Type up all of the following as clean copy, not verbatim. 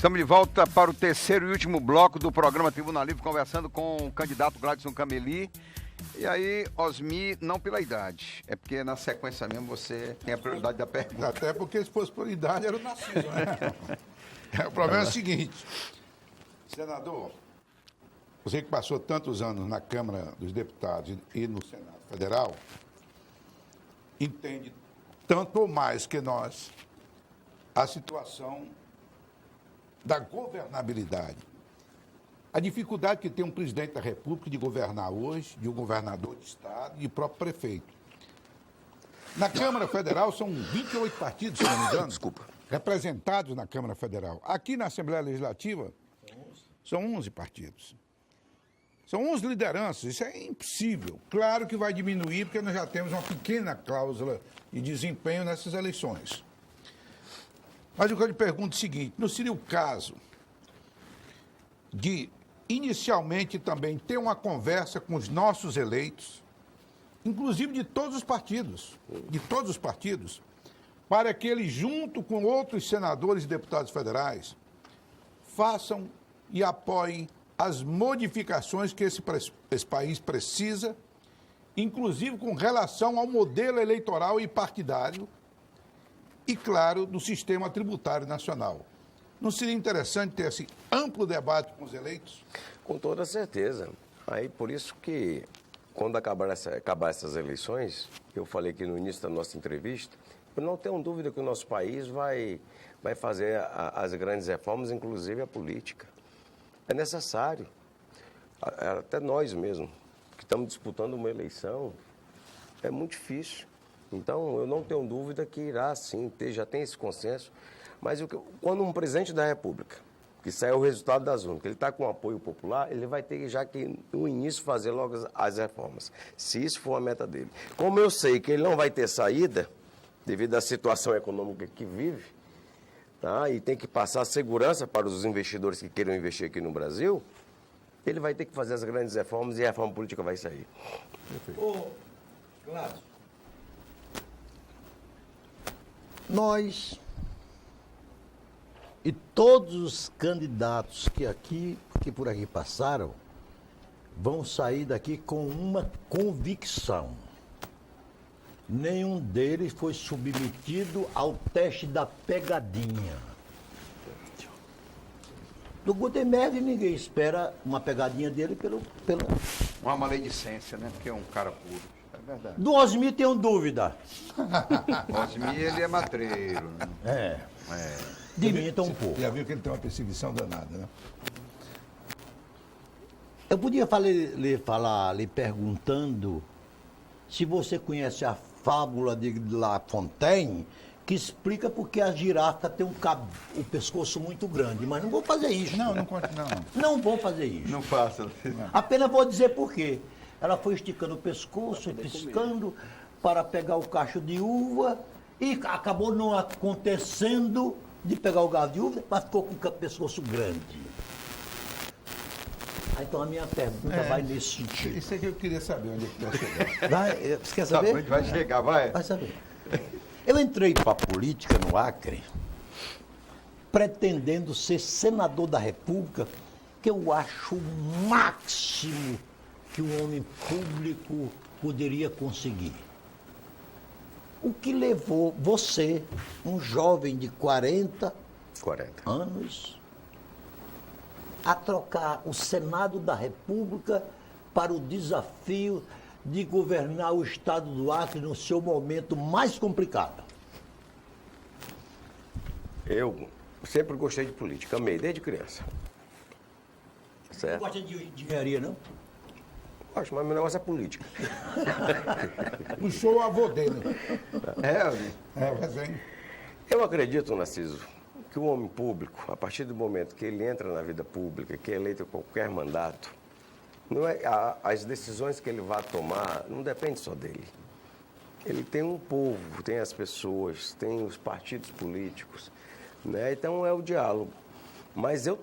Estamos de volta para o terceiro e último bloco do programa Tribuna Livre, conversando com o candidato Gladson Cameli. E aí, Osmi, não pela idade, é porque na sequência mesmo você tem a prioridade da pergunta. Até porque se fosse por idade era o Narciso, né? O problema é o seguinte, senador, você que passou tantos anos na Câmara dos Deputados e no Senado Federal, entende tanto ou mais que nós a situação da governabilidade. A dificuldade que tem um presidente da República de governar hoje, de um governador de Estado e próprio prefeito. Na Câmara Federal são 28 partidos, se não me engano, representados na Câmara Federal. Aqui na Assembleia Legislativa são 11 partidos. São 11 lideranças, isso é impossível. Claro que vai diminuir, porque nós já temos uma pequena cláusula de desempenho nessas eleições. Mas o que eu lhe pergunto é o seguinte, não seria o caso de, inicialmente, também ter uma conversa com os nossos eleitos, inclusive de todos os partidos, para que eles, junto com outros senadores e deputados federais, façam e apoiem as modificações que esse país precisa, inclusive com relação ao modelo eleitoral e partidário, e, claro, do sistema tributário nacional. Não seria interessante ter esse amplo debate com os eleitos? Com toda certeza. Aí, por isso que, quando acabar essas eleições, eu falei aqui no início da nossa entrevista, eu não tenho dúvida que o nosso país vai fazer as grandes reformas, inclusive a política. É necessário. Até nós mesmos, que estamos disputando uma eleição, é muito difícil. Então, eu não tenho dúvida que irá, sim, já tem esse consenso. Mas quando um presidente da República, que saiu o resultado das urnas, que ele está com apoio popular, ele vai ter já que, no início, fazer logo as reformas, se isso for a meta dele. Como eu sei que ele não vai ter saída, devido à situação econômica que vive, tá? E tem que passar segurança para os investidores que queiram investir aqui no Brasil, ele vai ter que fazer as grandes reformas e a reforma política vai sair. Ô, Gladson, nós e todos os candidatos que por aqui passaram vão sair daqui com uma convicção. Nenhum deles foi submetido ao teste da pegadinha. Do Gutenberg ninguém espera uma pegadinha dele pelo... Uma maledicência, né? Porque é um cara puro. É verdade. Do Osmi tenho dúvida. Osmi, ele é matreiro. Né? Dimita um pouco. Já viu que ele tem uma perseguição danada, né? Eu podia lhe perguntando se você conhece a fábula de La Fontaine, que explica porque a girafa tem o pescoço muito grande, mas não vou fazer isso. Não conte, não. Não vou fazer isso. Não faça. Apenas vou dizer por quê. Ela foi esticando o pescoço e piscando para pegar o cacho de uva e acabou não acontecendo de pegar o galho de uva, mas ficou com o pescoço grande. Então a minha pergunta vai nesse sentido. Isso é que eu queria saber onde é que vai chegar. Você quer saber? Onde vai chegar, vai? Vai saber. Eu entrei para a política no Acre pretendendo ser senador da República, que eu acho o máximo que um homem público poderia conseguir. O que levou você, um jovem de 40 anos, a trocar o Senado da República para o desafio de governar o estado do Acre no seu momento mais complicado? Eu sempre gostei de política, amei desde criança. Certo? Não gosta de engenharia, não? Acho, mas meu negócio é política. Puxou o avô dele. Mas vem. Eu acredito, Narciso, que o homem público, a partir do momento que ele entra na vida pública, que é eleito qualquer mandato, não é, as decisões que ele vai tomar não dependem só dele. Ele tem um povo, tem as pessoas, tem os partidos políticos, né? Então é o diálogo. Mas eu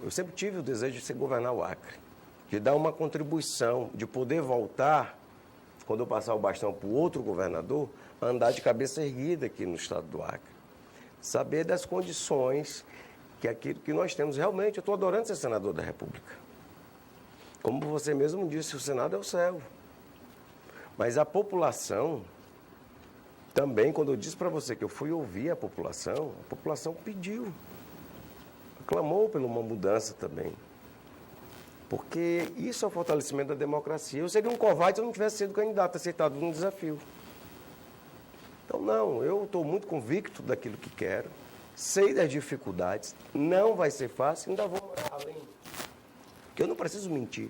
sempre tive o desejo de governar o Acre, de dar uma contribuição, de poder voltar, quando eu passar o bastão para o outro governador, a andar de cabeça erguida aqui no estado do Acre. Saber das condições que é aquilo que nós temos realmente. Eu estou adorando ser senador da República. Como você mesmo disse, o Senado é o céu. Mas a população, também, quando eu disse para você que eu fui ouvir a população pediu, clamou por uma mudança também. Porque isso é o fortalecimento da democracia. Eu seria um covarde se eu não tivesse sido candidato, aceitado um desafio. Então, não, eu estou muito convicto daquilo que quero, sei das dificuldades, não vai ser fácil, ainda vou além. Porque eu não preciso mentir.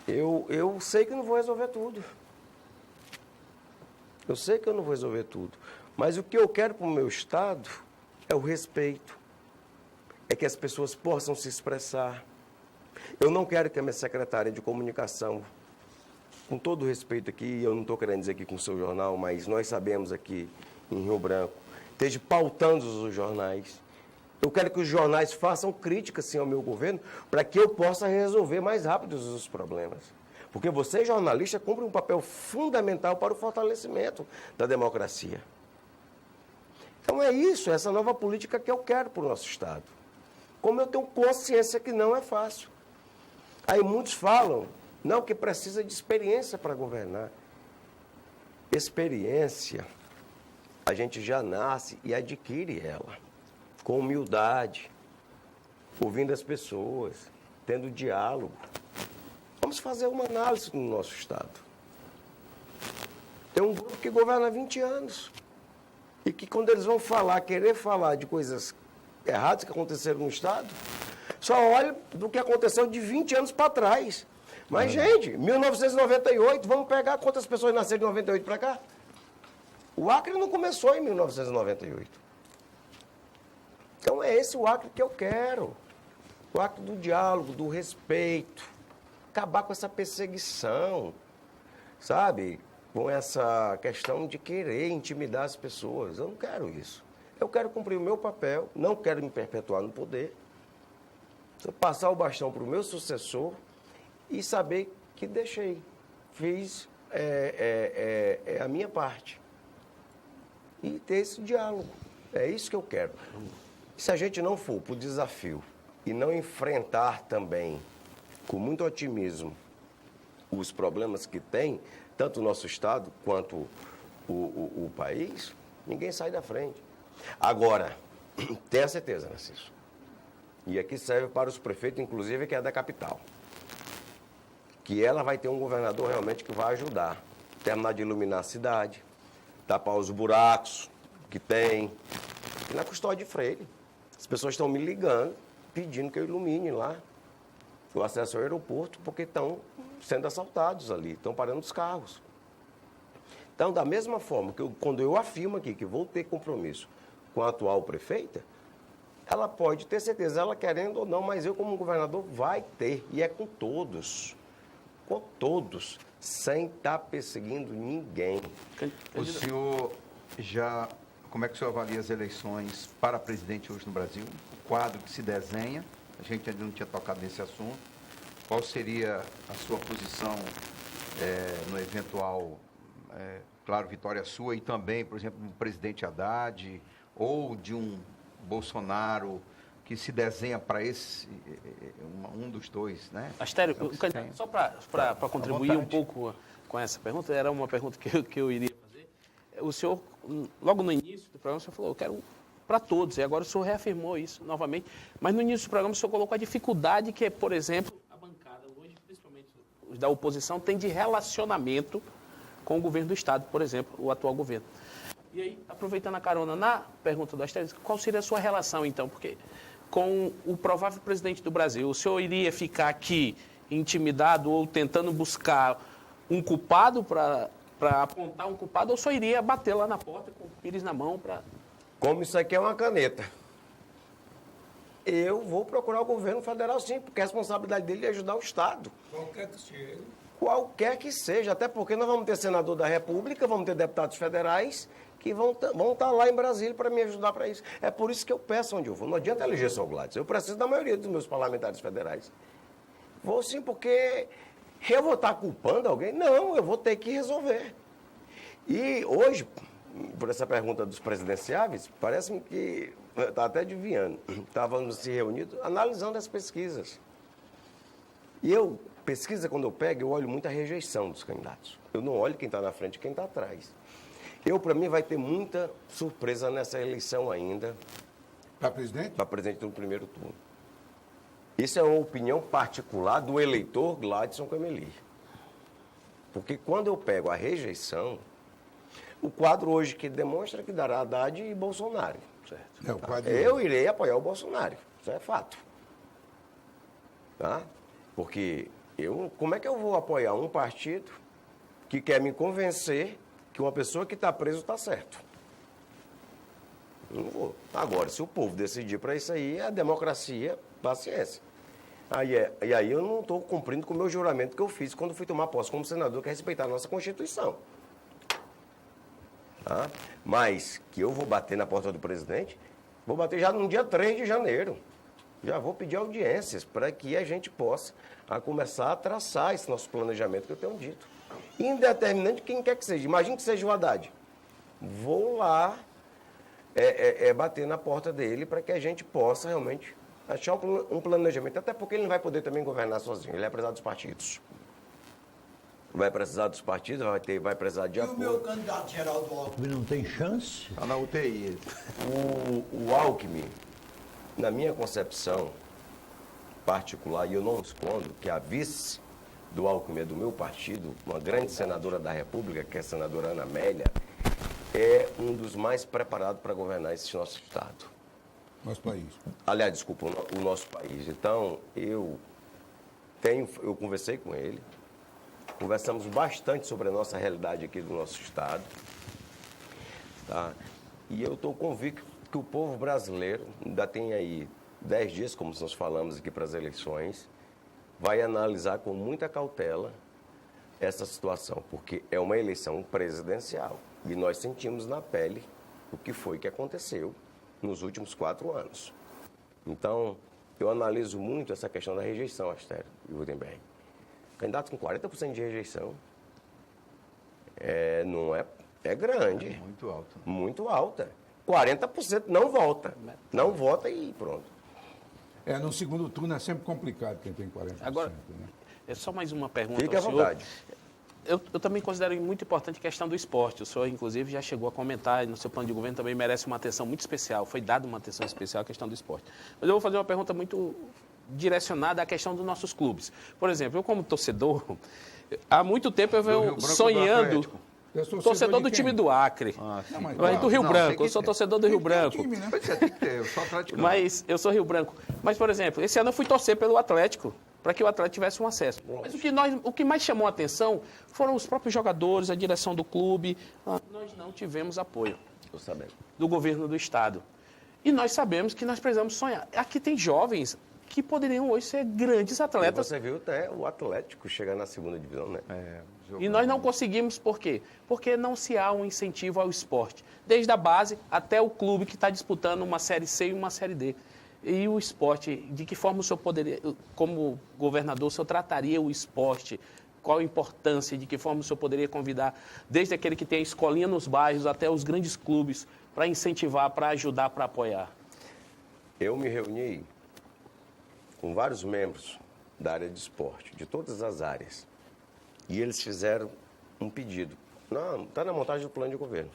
Eu sei que não vou resolver tudo. Eu sei que eu não vou resolver tudo. Mas o que eu quero para o meu Estado é o respeito. É que as pessoas possam se expressar. Eu não quero que a minha secretária de comunicação, com todo o respeito aqui, eu não estou querendo dizer aqui com o seu jornal, mas nós sabemos aqui em Rio Branco, esteja pautando os jornais. Eu quero que os jornais façam críticas, sim, ao meu governo, para que eu possa resolver mais rápido os problemas. Porque você, jornalista, cumpre um papel fundamental para o fortalecimento da democracia. Então é isso, essa nova política que eu quero para o nosso Estado. Como eu tenho consciência que não é fácil. Aí muitos falam, não, que precisa de experiência para governar. Experiência, a gente já nasce e adquire ela, com humildade, ouvindo as pessoas, tendo diálogo. Vamos fazer uma análise no nosso Estado. Tem um grupo que governa há 20 anos. E que quando eles vão falar, querer falar de coisas erradas que aconteceram no Estado, só olha do que aconteceu de 20 anos para trás. Mas, gente, 1998, vamos pegar quantas pessoas nasceram de 98 para cá? O Acre não começou em 1998. Então é esse o Acre que eu quero. O Acre do diálogo, do respeito. Acabar com essa perseguição, sabe? Com essa questão de querer intimidar as pessoas. Eu não quero isso. Eu quero cumprir o meu papel, não quero me perpetuar no poder. Passar o bastão para o meu sucessor e saber que deixei, fiz a minha parte. E ter esse diálogo. É isso que eu quero. Se a gente não for para o desafio e não enfrentar também, com muito otimismo, os problemas que tem, tanto o nosso Estado quanto o país, ninguém sai da frente. Agora, tenha certeza, Narciso, e aqui serve para os prefeitos, inclusive, que é da capital, que ela vai ter um governador realmente que vai ajudar, terminar de iluminar a cidade, tapar os buracos que tem, e na Custódio de Freire. As pessoas estão me ligando, pedindo que eu ilumine lá o acesso ao aeroporto, porque estão sendo assaltados ali, estão parando os carros. Então, da mesma forma que quando eu afirmo aqui que vou ter compromisso com a atual prefeita, ela pode ter certeza, ela querendo ou não, mas eu como governador vai ter, e é com todos, sem estar perseguindo ninguém. O senhor já, como é que o senhor avalia as eleições para presidente hoje no Brasil? O quadro que se desenha, a gente ainda não tinha tocado nesse assunto. Qual seria a sua posição no eventual, claro, vitória sua e também, por exemplo, do presidente Haddad ou de um Bolsonaro que se desenha para esse, um dos dois, né? Astério, só para contribuir um pouco com essa pergunta, era uma pergunta que eu iria fazer. O senhor, logo no início do programa, o senhor falou, eu quero para todos, e agora o senhor reafirmou isso novamente, mas no início do programa o senhor colocou a dificuldade que, por exemplo, a bancada hoje, principalmente os da oposição, tem de relacionamento com o governo do Estado, por exemplo, o atual governo. E aí, aproveitando a carona na pergunta do Astério, qual seria a sua relação, então? Porque com o provável presidente do Brasil, o senhor iria ficar aqui intimidado ou tentando buscar um culpado para apontar um culpado, ou só iria bater lá na porta com o pires na mão para... Como isso aqui é uma caneta, eu vou procurar o governo federal sim, porque a responsabilidade dele é ajudar o Estado. Qualquer que seja. Qualquer que seja, até porque nós vamos ter senador da República, vamos ter deputados federais que vão estar lá em Brasília para me ajudar para isso. É por isso que eu peço onde eu vou. Não adianta eleger só o Gladys, eu preciso da maioria dos meus parlamentares federais. Vou sim, porque eu vou estar culpando alguém? Não, eu vou ter que resolver. E hoje, por essa pergunta dos presidenciáveis, parece-me que está até adivinhando. Estávamos se reunidos, analisando as pesquisas. E pesquisa, quando eu pego, eu olho muito a rejeição dos candidatos. Eu não olho quem está na frente e quem está atrás. Para mim, vai ter muita surpresa nessa eleição ainda. Para presidente? Para presidente no primeiro turno. Isso é uma opinião particular do eleitor Gladson Cameli. Porque quando eu pego a rejeição, o quadro hoje que demonstra que dará Haddad e Bolsonaro. É, o quadro... Eu irei apoiar o Bolsonaro, isso é fato. Tá? Porque como é que eu vou apoiar um partido que quer me convencer que uma pessoa que está presa está certo? Não vou. Agora, se o povo decidir para isso aí, a democracia, paciência. E aí eu não estou cumprindo com o meu juramento que eu fiz quando fui tomar posse como senador, que é respeitar a nossa Constituição. Tá? Mas que eu vou bater na porta do presidente, vou bater já no dia 3 de janeiro. Já vou pedir audiências para que a gente possa começar a traçar esse nosso planejamento que eu tenho dito. Indeterminante quem quer que seja. Imagine que seja o Haddad. Vou lá bater na porta dele para que a gente possa realmente achar um planejamento. Até porque ele não vai poder também governar sozinho. Ele vai precisar dos partidos. Vai precisar dos partidos, vai precisar de apoio. E o meu candidato Geraldo Alckmin não tem chance? Está na UTI. O Alckmin, na minha concepção particular, e eu não escondo, que a vice do Alckmin é do meu partido, uma grande senadora da República, que é a senadora Ana Amélia, é um dos mais preparados para governar esse nosso Estado. Nosso país. Aliás, desculpa, o nosso país. Então, eu conversei com ele, conversamos bastante sobre a nossa realidade aqui do nosso Estado, tá? E eu estou convicto que o povo brasileiro, ainda tem aí 10 dias, como nós falamos aqui para as eleições, vai analisar com muita cautela essa situação, porque é uma eleição presidencial e nós sentimos na pele o que foi que aconteceu nos últimos 4 anos. Então, eu analiso muito essa questão da rejeição, Astério e Gutenberg. Candidato com 40% de rejeição é grande. É muito alto. Muito alta. 40% não volta. Não vota e pronto. No segundo turno é sempre complicado quem tem 40%. Agora, né? é só mais uma pergunta Fique à ao senhor. vontade. Eu também considero muito importante a questão do esporte. O senhor, inclusive, já chegou a comentar, e no seu plano de governo também merece uma atenção muito especial. Foi dada uma atenção especial à questão do esporte. Mas eu vou fazer uma pergunta muito direcionada à questão dos nossos clubes. Por exemplo, eu como torcedor, há muito tempo eu venho sonhando... Torcedor do time do Acre. Do Rio Branco. Eu sou torcedor do Rio Branco. Mas eu sou Rio Branco. Mas, por exemplo, esse ano eu fui torcer pelo Atlético, para que o Atlético tivesse um acesso. Mas o que mais chamou a atenção foram os próprios jogadores, a direção do clube. Nós não tivemos apoio do governo do Estado. E nós sabemos que nós precisamos sonhar. Aqui tem jovens que poderiam hoje ser grandes atletas. E você viu até o Atlético chegar na segunda divisão, né? E nós não conseguimos, por quê? Porque não se há um incentivo ao esporte. Desde a base até o clube que está disputando uma Série C e uma Série D. E o esporte, de que forma o senhor poderia, como governador, o senhor trataria o esporte? Qual a importância, de que forma o senhor poderia convidar, desde aquele que tem a escolinha nos bairros até os grandes clubes, para incentivar, para ajudar, para apoiar? Eu me reuni com vários membros da área de esporte, de todas as áreas. E eles fizeram um pedido. Está na montagem do plano de governo.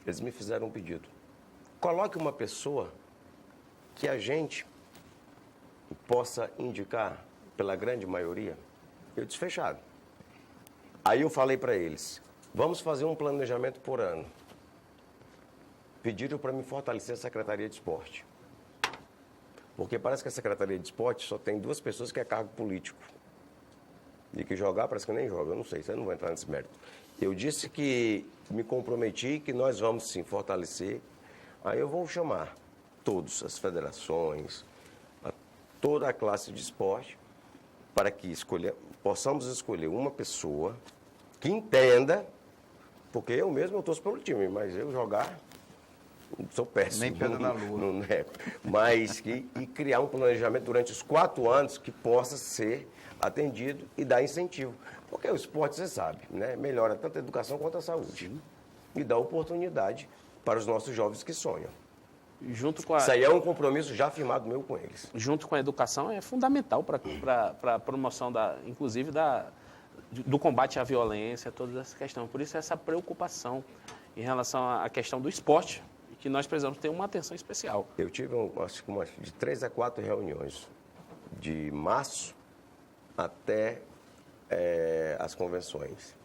Eles me fizeram um pedido. Coloque uma pessoa que a gente possa indicar pela grande maioria. Eu disse, fechado. Aí eu falei para eles, vamos fazer um planejamento por ano. Pediram para me fortalecer a Secretaria de Esporte. Porque parece que a Secretaria de Esporte só tem 2 pessoas que é cargo político. E que jogar parece que nem joga, eu não sei, você não vai entrar nesse mérito. Eu disse que me comprometi que nós vamos sim fortalecer. Aí eu vou chamar todas as federações, toda a classe de esporte, para que possamos escolher uma pessoa que entenda, porque eu mesmo eu torço pelo time, mas eu jogar sou péssimo. Nem pedra na lua. Não é. Mas e criar um planejamento durante os 4 anos que possa ser atendido e dar incentivo. Porque o esporte, você sabe, né? Melhora tanto a educação quanto a saúde. E dá oportunidade para os nossos jovens que sonham. junto com Isso aí é um compromisso já firmado meu com eles. junto com a educação, é fundamental para a promoção, inclusive, do combate à violência, toda essa questão. Por isso, essa preocupação em relação à questão do esporte, que nós precisamos ter uma atenção especial. Eu tive, acho que de 3 a 4 reuniões, de março até as convenções,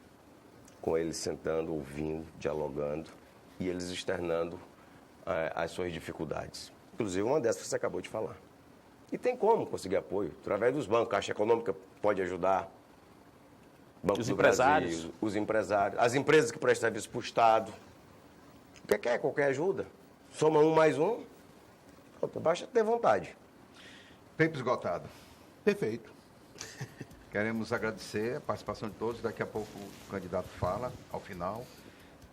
com eles sentando, ouvindo, dialogando e eles externando as suas dificuldades. Inclusive, uma dessas que você acabou de falar. E tem como conseguir apoio, através dos bancos. A Caixa Econômica pode ajudar, Banco Os do empresários. Brasil, os empresários, as empresas que prestam serviço para o Estado. O que é? Qualquer ajuda. Soma um mais um, basta ter vontade. Tempo esgotado. Perfeito. Queremos agradecer a participação de todos. Daqui a pouco o candidato fala, ao final.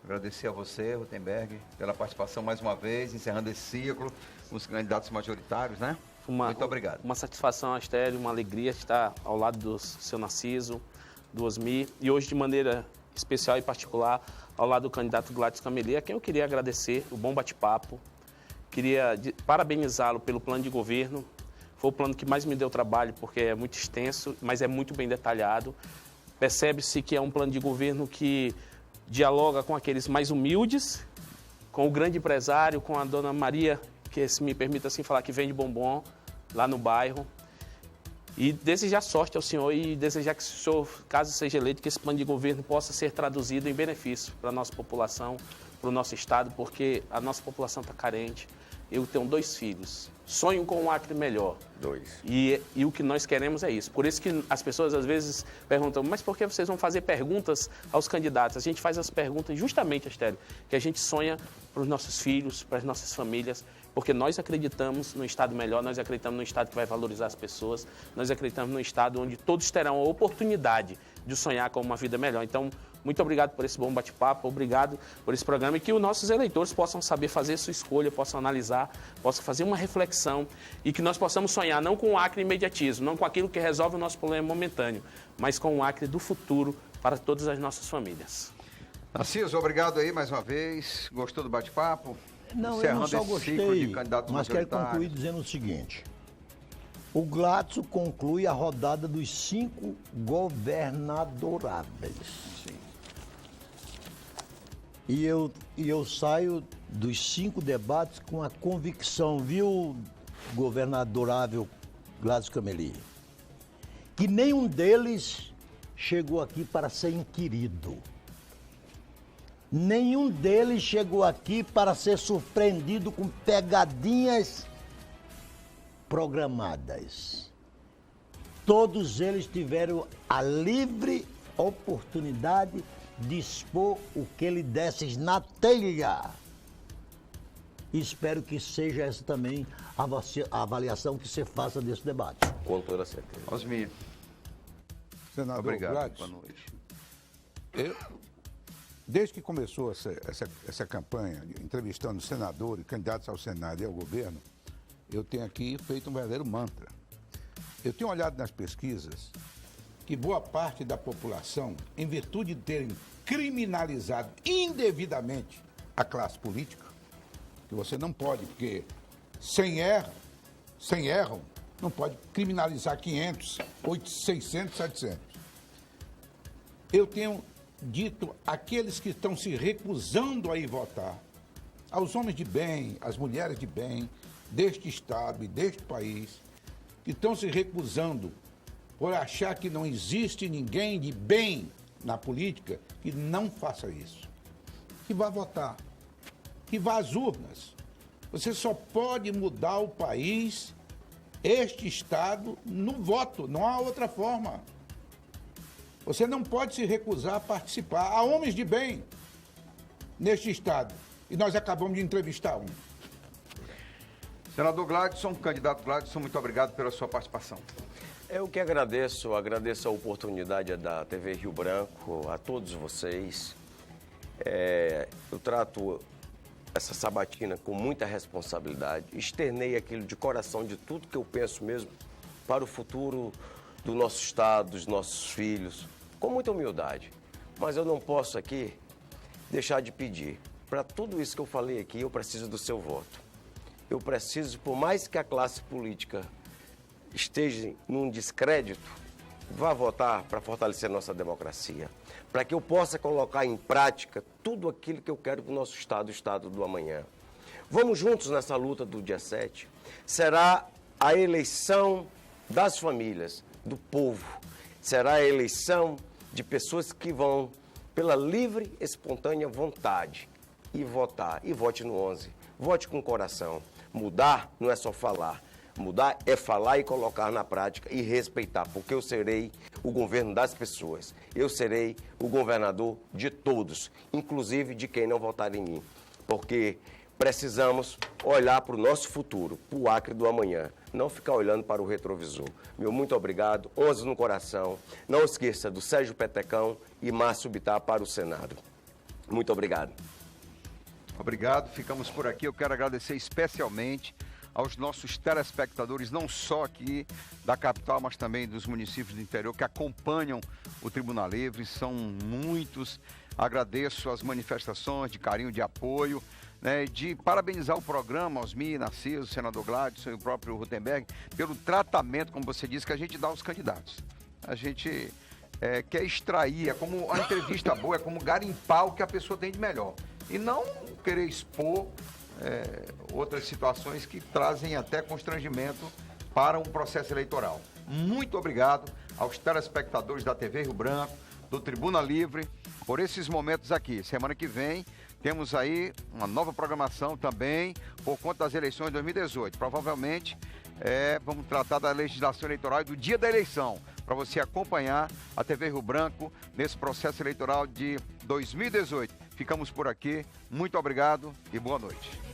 Agradecer a você, Rutenberg, pela participação mais uma vez, encerrando esse ciclo com os candidatos majoritários, né? Muito obrigado. Uma satisfação, Astério, uma alegria estar ao lado do seu Narciso, do Osmi, e hoje, de maneira especial e particular, ao lado do candidato Gladys Cameli, a quem eu queria agradecer o bom bate-papo, queria parabenizá-lo pelo plano de governo. Foi o plano que mais me deu trabalho, porque é muito extenso, mas é muito bem detalhado. Percebe-se que é um plano de governo que dialoga com aqueles mais humildes, com o grande empresário, com a dona Maria, que se me permita assim falar, que vende bombom lá no bairro. E desejar sorte ao senhor e desejar que o senhor, caso seja eleito, que esse plano de governo possa ser traduzido em benefício para a nossa população, para o nosso estado, porque a nossa população está carente. Eu tenho 2 filhos. Sonho com um Acre melhor. 2. E o que nós queremos é isso. Por isso que as pessoas às vezes perguntam, mas por que vocês vão fazer perguntas aos candidatos? A gente faz as perguntas justamente, Astério, que a gente sonha para os nossos filhos, para as nossas famílias, porque nós acreditamos no Estado melhor, nós acreditamos no Estado que vai valorizar as pessoas, nós acreditamos no Estado onde todos terão a oportunidade de sonhar com uma vida melhor. Então, muito obrigado por esse bom bate-papo, obrigado por esse programa e que os nossos eleitores possam saber fazer sua escolha, possam analisar, possam fazer uma reflexão e que nós possamos sonhar não com o Acre imediatismo, não com aquilo que resolve o nosso problema momentâneo, mas com o Acre do futuro para todas as nossas famílias. Narciso, obrigado aí mais uma vez. Gostou do bate-papo? Não, eu Encerrando não só esse ciclo de gostei, candidatos mas quero majoritários. concluir dizendo o seguinte. O Gladson conclui a rodada dos 5 governadoráveis. Sim. E eu saio dos 5 debates com a convicção, viu, governadorável Gladys Cameli, que nenhum deles chegou aqui para ser inquirido. Nenhum deles chegou aqui para ser surpreendido com pegadinhas programadas. Todos eles tiveram a livre oportunidade de expor o que lhe desses na telha. Espero que seja essa também a avaliação que você faça desse debate. Com toda certeza. Osmi, Senador obrigado. Gladys, Boa noite. desde que começou essa campanha, entrevistando senadores, candidatos ao Senado e ao governo, eu tenho aqui feito um verdadeiro mantra. Eu tenho olhado nas pesquisas que boa parte da população, em virtude de terem criminalizado indevidamente a classe política, que você não pode, porque sem erram, não pode criminalizar 500, 800, 600, 700. Eu tenho dito àqueles que estão se recusando a ir votar, aos homens de bem, às mulheres de bem, deste Estado e deste país, que estão se recusando por achar que não existe ninguém de bem na política, que não faça isso. Que vá votar, que vá às urnas. Você só pode mudar o país, este Estado, no voto, não há outra forma. Você não pode se recusar a participar. Há homens de bem neste Estado. E nós acabamos de entrevistar um. Senador Gladson, candidato Gladson, muito obrigado pela sua participação. Eu que agradeço a oportunidade da TV Rio Branco, a todos vocês. Eu trato essa sabatina com muita responsabilidade, externei aquilo de coração, de tudo que eu penso mesmo para o futuro do nosso Estado, dos nossos filhos, com muita humildade. Mas eu não posso aqui deixar de pedir. Para tudo isso que eu falei aqui, eu preciso do seu voto. eu preciso, por mais que a classe política esteja num descrédito, vá votar para fortalecer nossa democracia, para que eu possa colocar em prática tudo aquilo que eu quero para o nosso Estado, o Estado do amanhã. Vamos juntos nessa luta do dia 7. Será a eleição das famílias, do povo. Será a eleição de pessoas que vão pela livre, espontânea vontade e votar. E vote no 11. Vote com o coração. Mudar não é só falar. Mudar é falar e colocar na prática e respeitar, porque eu serei o governo das pessoas. Eu serei o governador de todos, inclusive de quem não votar em mim. Porque precisamos olhar para o nosso futuro, para o Acre do amanhã, não ficar olhando para o retrovisor. Meu muito obrigado, 11 no coração. Não esqueça do Sérgio Petecão e Márcio Bittar para o Senado. Muito obrigado. Obrigado, ficamos por aqui. Eu quero agradecer especialmente aos nossos telespectadores, não só aqui da capital, mas também dos municípios do interior que acompanham o Tribuna Livre. São muitos. Agradeço as manifestações de carinho, de apoio, né, de parabenizar o programa, Osmi, Narciso, o senador Gladson e o próprio Rutenberg, pelo tratamento, como você disse, que a gente dá aos candidatos. A gente quer extrair, é como a entrevista boa, é como garimpar o que a pessoa tem de melhor. E não querer expor outras situações que trazem até constrangimento para um processo eleitoral. Muito obrigado aos telespectadores da TV Rio Branco, do Tribuna Livre, por esses momentos aqui. Semana que vem temos aí uma nova programação também por conta das eleições de 2018. Provavelmente vamos tratar da legislação eleitoral e do dia da eleição, para você acompanhar a TV Rio Branco nesse processo eleitoral de 2018. Ficamos por aqui. Muito obrigado e boa noite.